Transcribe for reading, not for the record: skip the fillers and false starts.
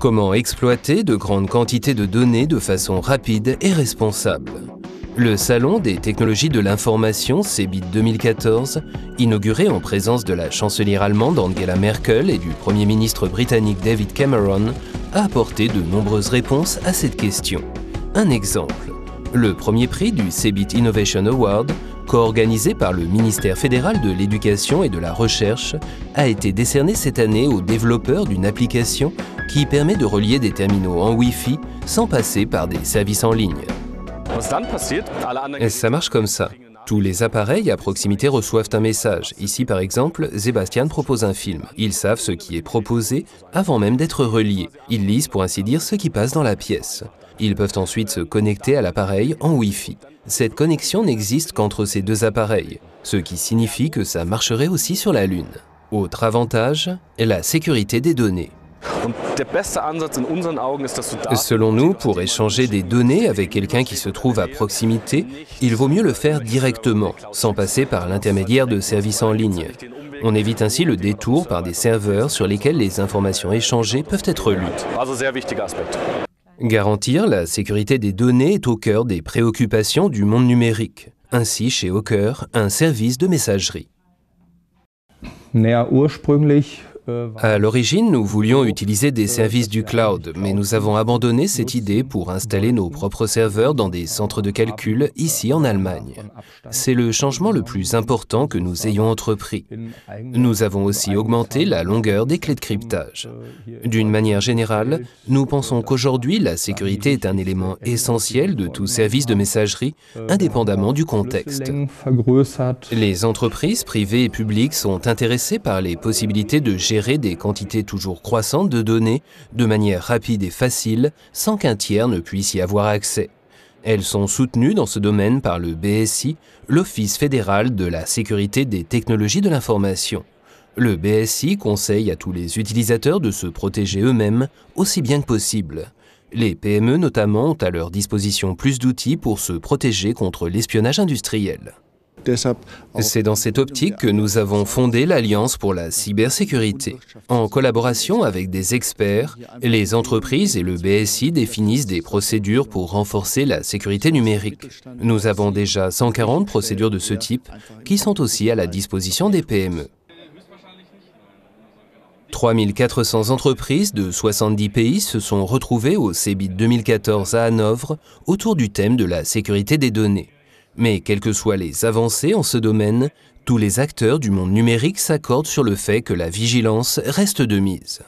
Comment exploiter de grandes quantités de données de façon rapide et responsable? Le Salon des technologies de l'information CeBIT 2014, inauguré en présence de la chancelière allemande Angela Merkel et du Premier ministre britannique David Cameron, a apporté de nombreuses réponses à cette question. Un exemple, le premier prix du CeBIT Innovation Award, co-organisé par le ministère fédéral de l'Éducation et de la Recherche, a été décerné cette année aux développeurs d'une application qui permet de relier des terminaux en Wi-Fi sans passer par des services en ligne. Et ça marche comme ça. Tous les appareils à proximité reçoivent un message. Ici, par exemple, Sébastien propose un film. Ils savent ce qui est proposé avant même d'être reliés. Ils lisent, pour ainsi dire, ce qui passe dans la pièce. Ils peuvent ensuite se connecter à l'appareil en Wi-Fi. Cette connexion n'existe qu'entre ces deux appareils, ce qui signifie que ça marcherait aussi sur la Lune. Autre avantage, la sécurité des données. Selon nous, pour échanger des données avec quelqu'un qui se trouve à proximité, il vaut mieux le faire directement, sans passer par l'intermédiaire de services en ligne. On évite ainsi le détour par des serveurs sur lesquels les informations échangées peuvent être lues. Garantir la sécurité des données est au cœur des préoccupations du monde numérique. Ainsi, chez Hawker, un service de messagerie. À l'origine, nous voulions utiliser des services du cloud, mais nous avons abandonné cette idée pour installer nos propres serveurs dans des centres de calcul ici en Allemagne. C'est le changement le plus important que nous ayons entrepris. Nous avons aussi augmenté la longueur des clés de cryptage. D'une manière générale, nous pensons qu'aujourd'hui, la sécurité est un élément essentiel de tout service de messagerie, indépendamment du contexte. Les entreprises privées et publiques sont intéressées par les possibilités de gérer des quantités toujours croissantes de données de manière rapide et facile, sans qu'un tiers ne puisse y avoir accès. Elles sont soutenues dans ce domaine par le BSI, l'Office fédéral de la sécurité des technologies de l'information. Le BSI conseille à tous les utilisateurs de se protéger eux-mêmes aussi bien que possible. Les PME notamment ont à leur disposition plus d'outils pour se protéger contre l'espionnage industriel. C'est dans cette optique que nous avons fondé l'Alliance pour la cybersécurité. En collaboration avec des experts, les entreprises et le BSI définissent des procédures pour renforcer la sécurité numérique. Nous avons déjà 140 procédures de ce type qui sont aussi à la disposition des PME. 3400 entreprises de 70 pays se sont retrouvées au CeBIT 2014 à Hanovre autour du thème de la sécurité des données. Mais quelles que soient les avancées en ce domaine, tous les acteurs du monde numérique s'accordent sur le fait que la vigilance reste de mise.